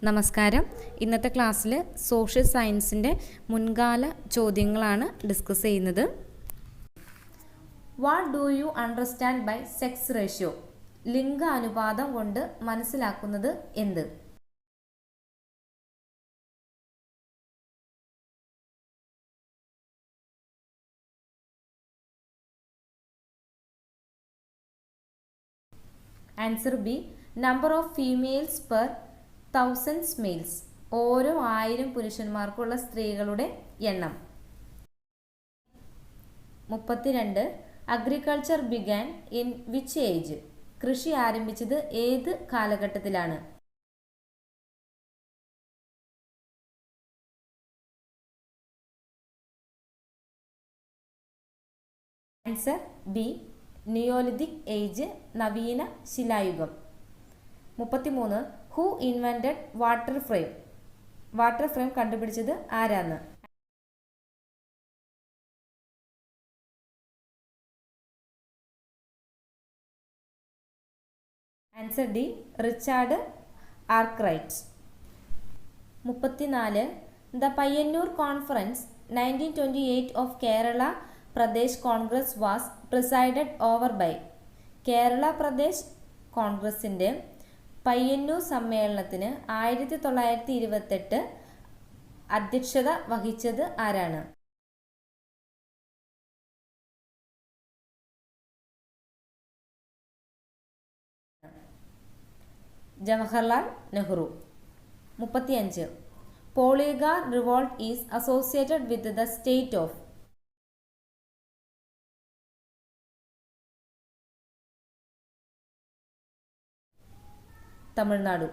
നമസ്കാരം. ഇന്നത്തെ ക്ലാസ്സിൽ സോഷ്യൽ സയൻസിൻ്റെ മുൻകാല ചോദ്യങ്ങളാണ് ഡിസ്കസ് ചെയ്യുന്നത്. What do you understand by sex ratio? ലിംഗ അനുപാതം കൊണ്ട് മനസ്സിലാക്കുന്നത് എന്ത്? Answer B. Number of females per 1000 males. ഓരോ 1000 പുരുഷന്മാർക്കുള്ള സ്ത്രീകളുടെ എണ്ണം. 32. Agriculture began in which age? കൃഷി ആരംഭിച്ചത് ഏത് കാലഘട്ടത്തിലാണ്? Answer B. നിയോലിതിക് ഏജ്, നവീന ശിലായുഗം. 33. Who invented water frame? Water frame കണ്ടുപിടിച്ചത് ആരാണ്? Answer D. Richard Arkwright. 34. The Payyanur conference 1928 of Kerala Pradesh Congress was presided over by? Kerala Pradesh കോൺഗ്രസിൻ്റെ പയ്യന്നൂർ സമ്മേളനത്തിന് 1928 അധ്യക്ഷത വഹിച്ചത് ആരാണ്? Jawaharlal Nehru. 35. Poligar revolt is associated with the state of? Tamil Nadu.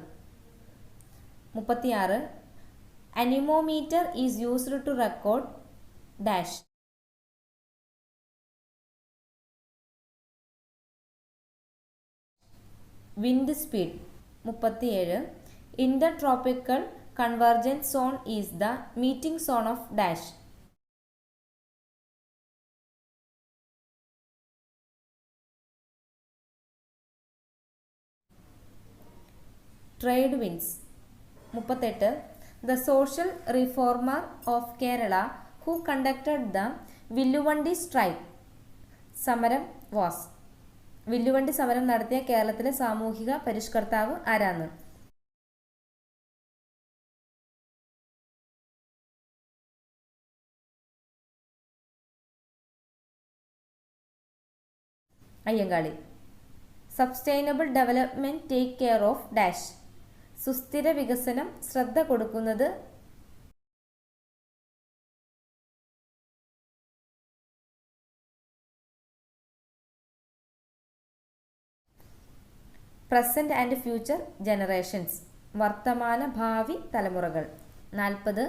36. Anemometer is used to record dash? Wind speed. 37. Inter tropical convergence zone is the meeting zone of dash? Trade winds. 38. The social reformer of Kerala who conducted the Villuvandi strike സമരം was? Villuvandi സമരം നടത്തിയ കേരളത്തിലെ സാമൂഹിക പരിഷ്കർത്താവ് ആരാണ്? Ayyankali. Sustainable development take care of dash? സുസ്ഥിര വികസനം ശ്രദ്ധ കൊടുക്കുന്നത്? പ്രസന്റ് ആൻഡ് ഫ്യൂച്ചർ ജനറേഷൻസ്, വർത്തമാന ഭാവി തലമുറകൾ. 40.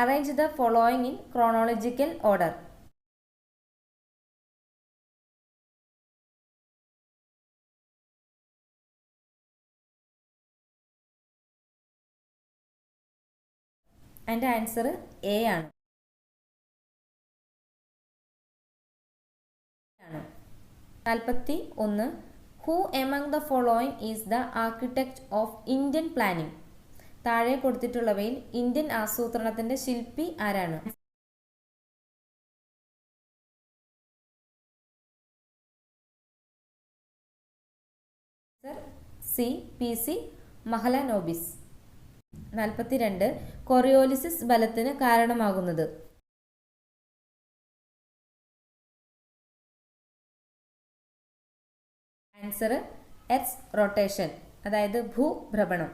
Arrange the following in chronological order? അതിൻ്റെ ആൻസർ എ ആണ്. 41. Who among the following is the architect of Indian planning? താഴെ കൊടുത്തിട്ടുള്ളവയിൽ ഇന്ത്യൻ ആസൂത്രണത്തിന്റെ ശില്പി ആരാണ്? C. P C Mahalanobis. 42. Coriolis ബലത്തിന് കാരണമാകുന്നത്? ആൻസർ എർത്ത് റൊട്ടേഷൻ, അതായത് ഭൂഭ്രമണം.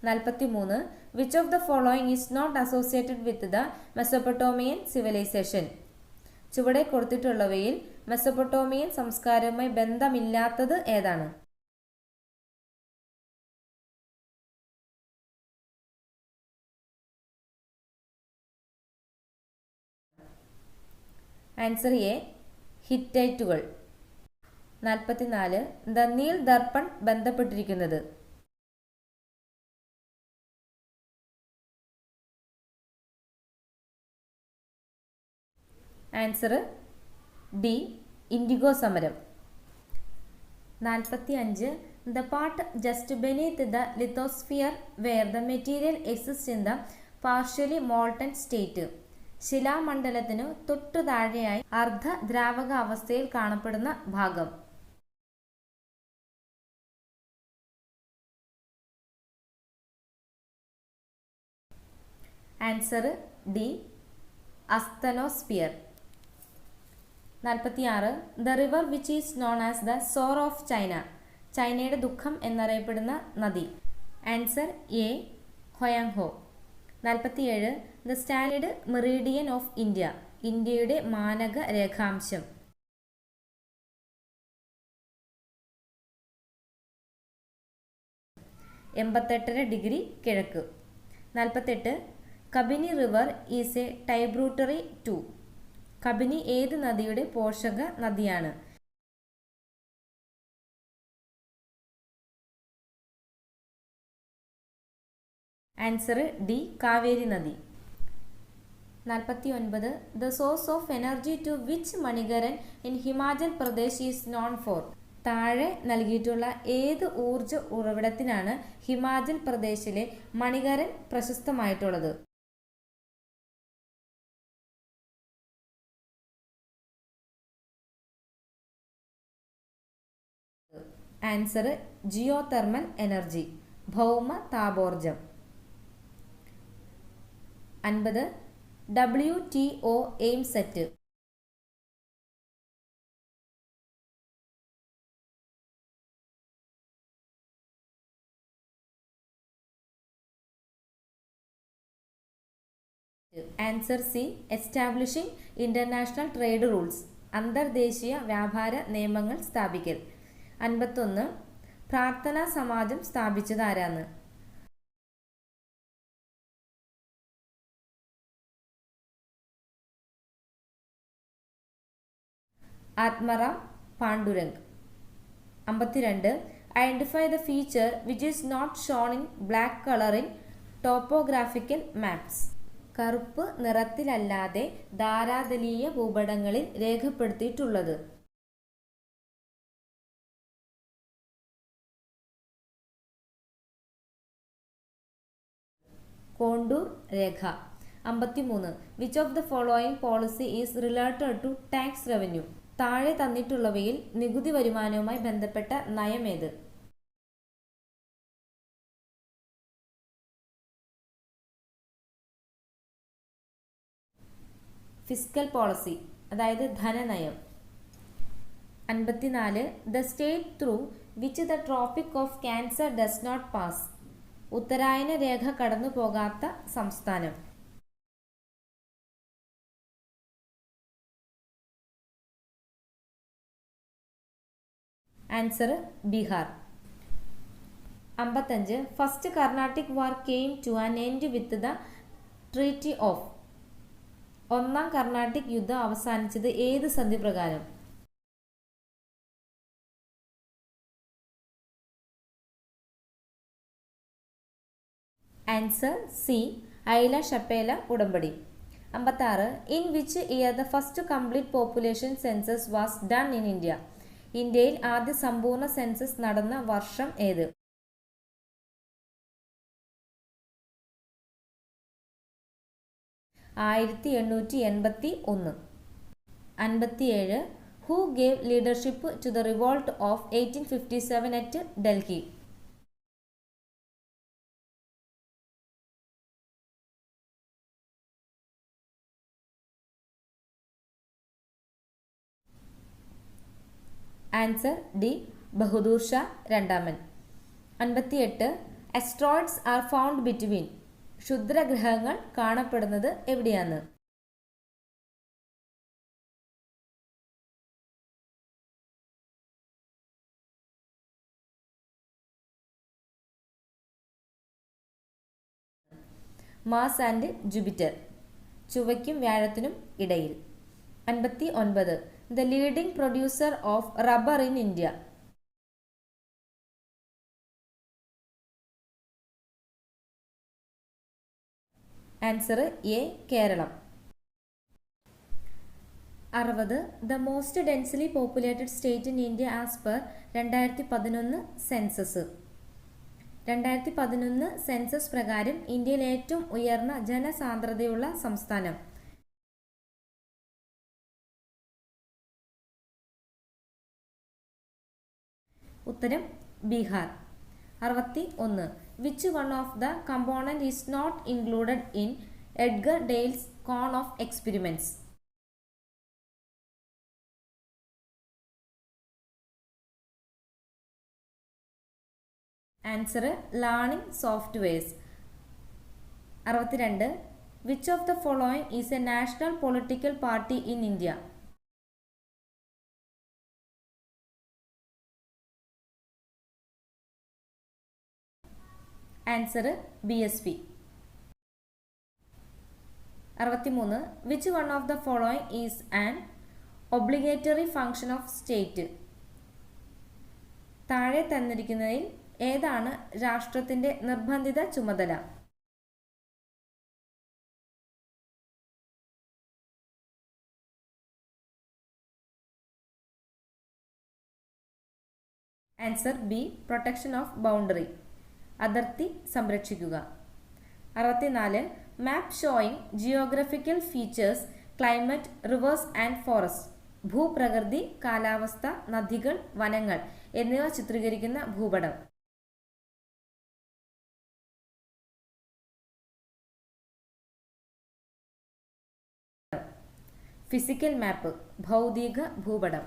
43. Which of the following is not associated with the Mesopotamian civilization? ചുവടെ കൊടുത്തിട്ടുള്ളവയിൽ മെസോപ്പൊട്ടോമിയൻ സംസ്കാരവുമായി ബന്ധമില്ലാത്തത് ഏതാണ്? Answer A. ഹിറ്റൈറ്റുകൾ. 44. ദ നീൽ ദർപ്പൺ ബന്ധപ്പെട്ടിരിക്കുന്നത്? Answer D. ഇൻഡിഗോ സമരം. 45. The part just beneath the lithosphere where the material exists in the partially molten state. ശിലാമണ്ഡലത്തിനു തൊട്ടു താഴെയായി അർദ്ധ ദ്രാവക അവസ്ഥയിൽ കാണപ്പെടുന്ന ഭാഗം. Answer D, asthenosphere. 46. The river which is known as the sorrow of China. ചൈനയുടെ ദുഃഖം എന്നറിയപ്പെടുന്ന നദി. Answer A, Hwang Ho. 47. The standard meridian of India. ഇന്ത്യയുടെ മാനക രേഖാംശം. ഡിഗ്രി കിഴക്ക്. 48. Kabini river is a tributary to. Kabini ഏത് നദിയുടെ പോഷക നദിയാണ്? ആൻസർ ഡി, കാവേരി നദി. 49. The source of energy to which Manikaran in Himachal Pradesh is known for. താഴെ നൽകിയിട്ടുള്ള ഏത് ഊർജ ഉറവിടത്തിനാണ് ഹിമാചൽ പ്രദേശിലെ മണികരൻ പ്രശസ്തമായിട്ടുള്ളത്? ആൻസർ ജിയോ തെർമൽ എനർജി, ഭൗമ താപോർജം. 50. WTO aims at. Answer C, establishing international trade rules. അന്തർദേശീയ വ്യാപാര നിയമങ്ങൾ സ്ഥാപിക്കൽ. 51. പ്രാർത്ഥനാ സമാജം സ്ഥാപിച്ചത് ആരാണ്? Atmaram Pandurang. 52. Identify the feature which is not shown in black colour in topographical maps. കറുപ്പ് നിറത്തിലല്ലാതെ ധാരാതലീയ ഭൂപടങ്ങളിൽ രേഖപ്പെടുത്തിയിട്ടുള്ളത്. കോണ്ടൂർ രേഖ. 53. Which of the following policy is related to tax revenue. താഴെ തന്നിട്ടുള്ളവയിൽ നികുതി വരുമാനവുമായി ബന്ധപ്പെട്ട നയമേത്? ഫിസ്ക്കൽ പോളിസി, അതായത് ധനനയം. 54. The state through which the tropic of cancer does not pass. ഉത്തരായന രേഖ കടന്നു പോകാത്ത സംസ്ഥാനം. Answer Bihar. 55. First Carnatic war came to an end with the treaty of. ഒന്നാം കർണാട്ടിക് യുദ്ധം അവസാനിച്ചത് ഏത് സന്ധി പ്രകാരം? ആൻസർ സി, ഐല ഷപ്പേല ഉടമ്പടി. 56. In which year the first complete population census was done in India. ഇന്ത്യയിൽ ആദ്യ സമ്പൂർണ്ണ സെൻസസ് നടന്ന വർഷം ഏത്? ആയിരത്തി 1881. 57. Who gave leadership to the revolt of 1857 at Delhi. Answer D, Bahadur Shah രണ്ടാമൻ. 58. Asteroids are found between. ക്ഷുദ്രഗ്രഹങ്ങൾ കാണപ്പെടുന്നത് എവിടെയാണ്? മാർസ് ആൻഡ് ജൂപ്പിറ്റർ, ചൊവ്വയ്ക്കും വ്യാഴത്തിനും ഇടയിൽ. 59. The leading producer of rubber in India. Answer A, Keralam. 60. The most densely populated state in India as per 2011 census. 2011 census പ്രകാരം ഇന്ത്യയിൽ ഏറ്റവും ഉയർന്ന ജനസാന്ദ്രതയുള്ള സംസ്ഥാനം. ഉത്തരം Bihar. 61. Which one of the component is not included in Edgar Dale's cone of experiments? Answer learning softwares. 62. Which of the following is a national political party in India? Answer BSP. 63. Which one of the following is an obligatory function of state? താഴെ തന്നിരിക്കുന്നതിൽ ഏതാണ് രാഷ്ട്രത്തിന്റെ നിർബന്ധിത ചുമതല? Answer B protection of boundary, അതിർത്തി സംരക്ഷിക്കുക. 64. Map showing geographical features, climate, rivers and forest. ഭൂപ്രകൃതി, കാലാവസ്ഥ, നദികൾ, വനങ്ങൾ എന്നിവ ചിത്രീകരിക്കുന്ന ഭൂപടം. ഫിസിക്കൽ മാപ്പ്, ഭൗതിക ഭൂപടം.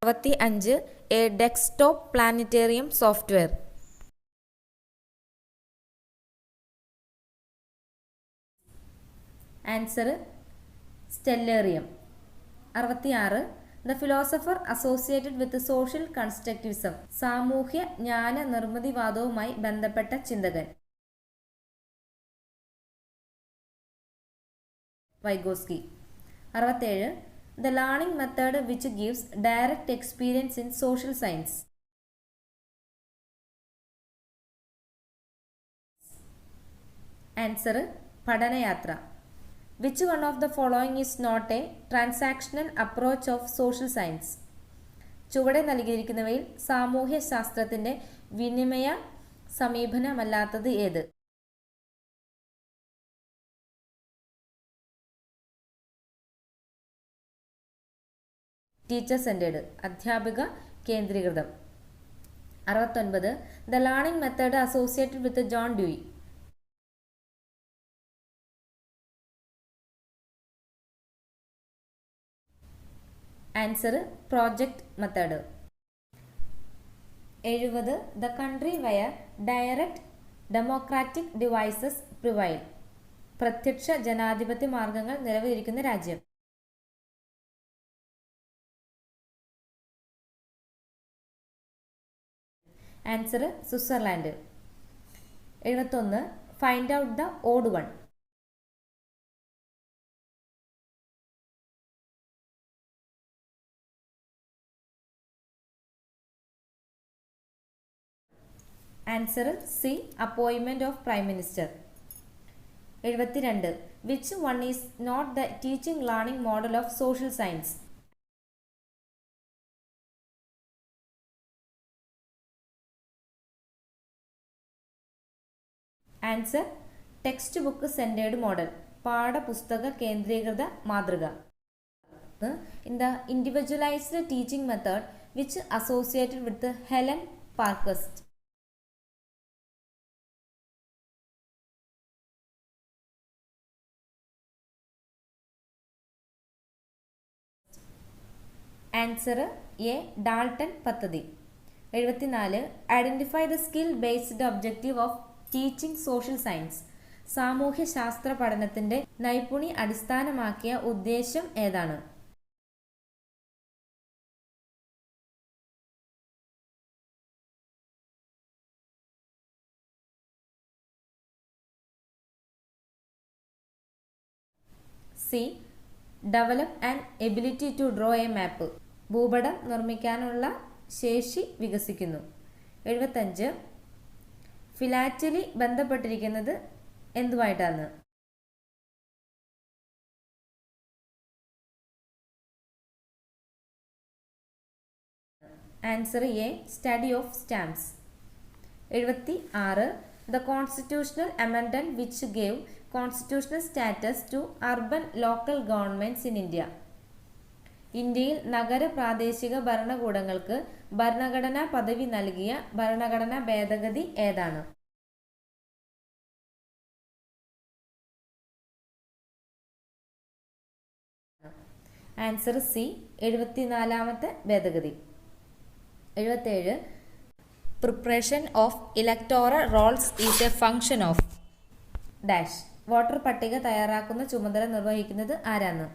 65. A desktop planetarium software. Answer Stellarium. 66. The philosopher associated with social constructivism. സാമൂഹ്യ ജ്ഞാന നിർമ്മിതിവാദവുമായി ബന്ധപ്പെട്ട ചിന്തകൻ. Vygotsky. 67. The learning method which gives direct experience in social science. Answer പഠനയാത്ര. Which one of the following is not a transactional approach of social science? ചുവടെ നൽകിയിരിക്കുന്നവയിൽ സാമൂഹ്യ ശാസ്ത്രത്തിന്റെ വിനിമയ സമീപനമല്ലാത്തത് ഏത്? ടീച്ചർ സെന്റേഡ്, അധ്യാപിക കേന്ദ്രീകൃതം. 69. The learning method associated with John Dewey. Answer project method. 70. The country where direct democratic devices prevail. പ്രത്യക്ഷ ജനാധിപത്യ മാർഗങ്ങൾ നിലവിലിരിക്കുന്ന രാജ്യം. Answer Switzerland. 71. Find out the odd one. Answer C അപ്പോയിൻമെന്റ് of prime minister. 72. Which one is not the teaching learning model of social science? Answer textbook centred model, പാഠപുസ്തക കേന്ദ്രീകൃത മാതൃക. In the individualised teaching method which associated with Helen Parkhurst. Answer A Dalton പദ്ധതി. 74. Identify the skill based objective of teaching social science. സാമൂഹ്യ ശാസ്ത്ര പഠനത്തിന്റെ നൈപുണി അടിസ്ഥാനമാക്കിയ ഉദ്ദേശം ഏതാണ്? C develop and ability to draw a map. ഭൂപടം നിർമ്മിക്കാനുള്ള ശേഷി വികസിക്കുന്നു. 75. ഫിലാറ്റലി ബന്ധപ്പെട്ടിരിക്കുന്നത് എന്തുമായിട്ടാണ്? Answer A study of stamps. 76. The constitutional amendment which gave constitutional status to urban local governments in India. ഇന്ത്യയിൽ നഗര പ്രാദേശിക ഭരണകൂടങ്ങൾക്ക് ഭരണഘടനാ പദവി നൽകിയ ഭരണഘടനാ ഭേദഗതി ഏതാണ്? ആൻസർ സി 74ാമത്തെ ഭേദഗതി. 77. Preparation of electoral rolls is a function of dash. Voter പട്ടിക തയ്യാറാക്കുന്ന ചുമതല നിർവഹിക്കുന്നത് ആരാണ്?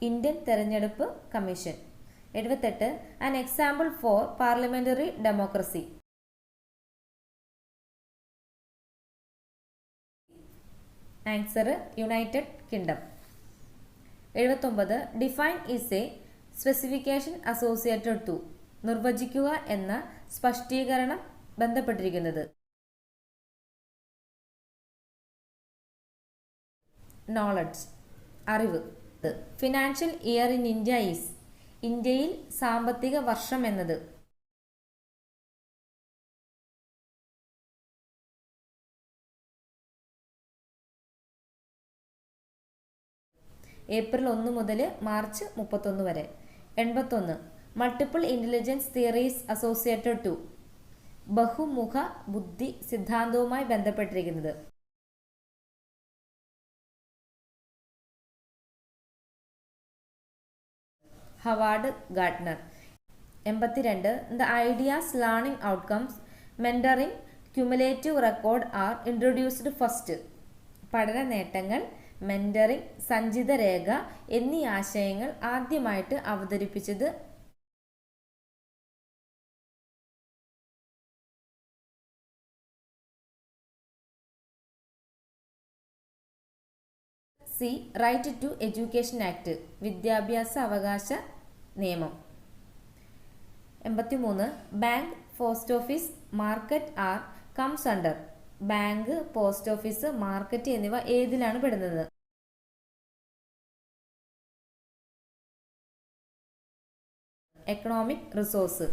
ഇന്ത്യൻ തെരഞ്ഞെടുപ്പ് commission. 78. An example for parliamentary democracy. Answer United Kingdom. 79. Define is a specification associated to. നിർവചിക്കുക എന്ന സ്പഷ്ടീകരണം ബന്ധപ്പെട്ടിരിക്കുന്നത്. നോളജ് അറിവ്. Financial year in India is. ഇന്ത്യയിൽ സാമ്പത്തിക വർഷം എന്നത്. ഏപ്രിൽ 1 മുതൽ മാർച്ച് 31 വരെ. 81. Multiple intelligence theories associated to. ബഹുമുഖ ബുദ്ധി സിദ്ധാന്തവുമായി ബന്ധപ്പെട്ടിരിക്കുന്നത്. Howard Gardner. 82. The ideas learning outcomes mentoring cumulative record are introduced first. പഠന നേട്ടങ്ങൾ, മെന്ററിംഗ്, സഞ്ചിത രേഖ എന്നീ ആശയങ്ങൾ ആദ്യമായിട്ട് അവതരിപ്പിച്ചത് C right to education act, വിദ്യാഭ്യാസ അവകാശ നിയമം. 83. Bank, post office, market are comes under. Bank, post office, market എന്നിവ ഏതിലാണ് പെടുന്നത്? Economic resource.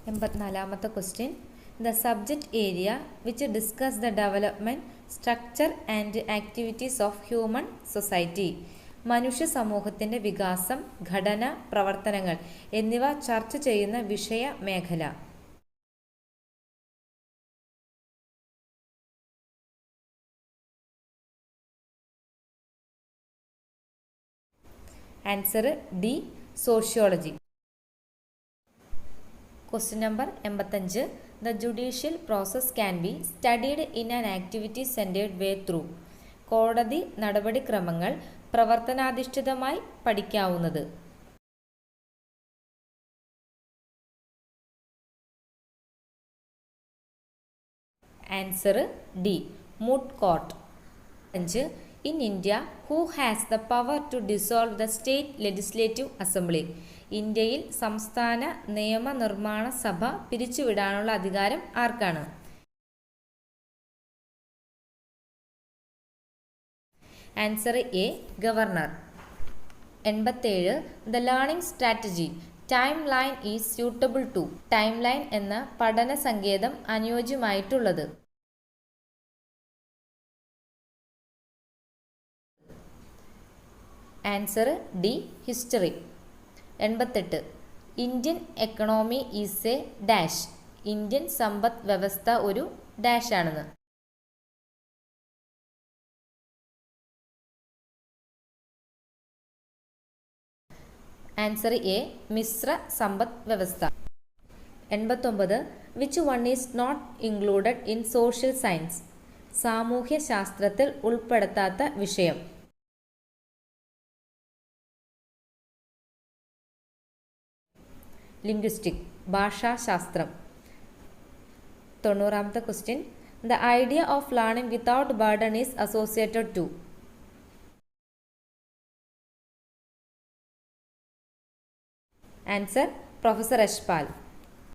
84ാമത്തെ question. The subject area which discuss the development, structure and activities of human society. മനുഷ്യ സമൂഹത്തിന്റെ വികാസം, ഘടന, പ്രവർത്തനങ്ങൾ എന്നിവ ചർച്ച ചെയ്യുന്ന വിഷയ മേഖല. Answer D sociology. Question number 85. The judicial process can be studied in an activity centred way through. കോടതി നടപടിക്രമങ്ങൾ പ്രവർത്തനാധിഷ്ഠിതമായി പഠിക്കാവുന്നത്. Answer D moot court. 5. In India who has the power to dissolve the state legislative assembly. ഇന്ത്യയിൽ സംസ്ഥാന നിയമനിർമ്മാണ സഭ പിരിച്ചുവിടാനുള്ള അധികാരം ആർക്കാണ്? Answer A governor. 87. The learning strategy time line is suitable to. Time line എന്ന പഠന സങ്കേതം അനുയോജ്യമായിട്ടുള്ളത്. Answer D history. 88. Indian economy is A dash. Indian സമ്പദ് വ്യവസ്ഥ ഒരു ഡാഷ് ആണെന്ന്. ആൻസർ എ മിശ്ര സമ്പദ് വ്യവസ്ഥ. 89. Which one is not included in social science. സാമൂഹ്യ ശാസ്ത്രത്തിൽ ഉൾപ്പെടുത്താത്ത വിഷയം. ലിംഗ്വിസ്റ്റിക് ഭാഷാശാസ്ത്രം. 90ാമത്തെ question. The idea of learning without burden is associated to. Answer professor Yashpal.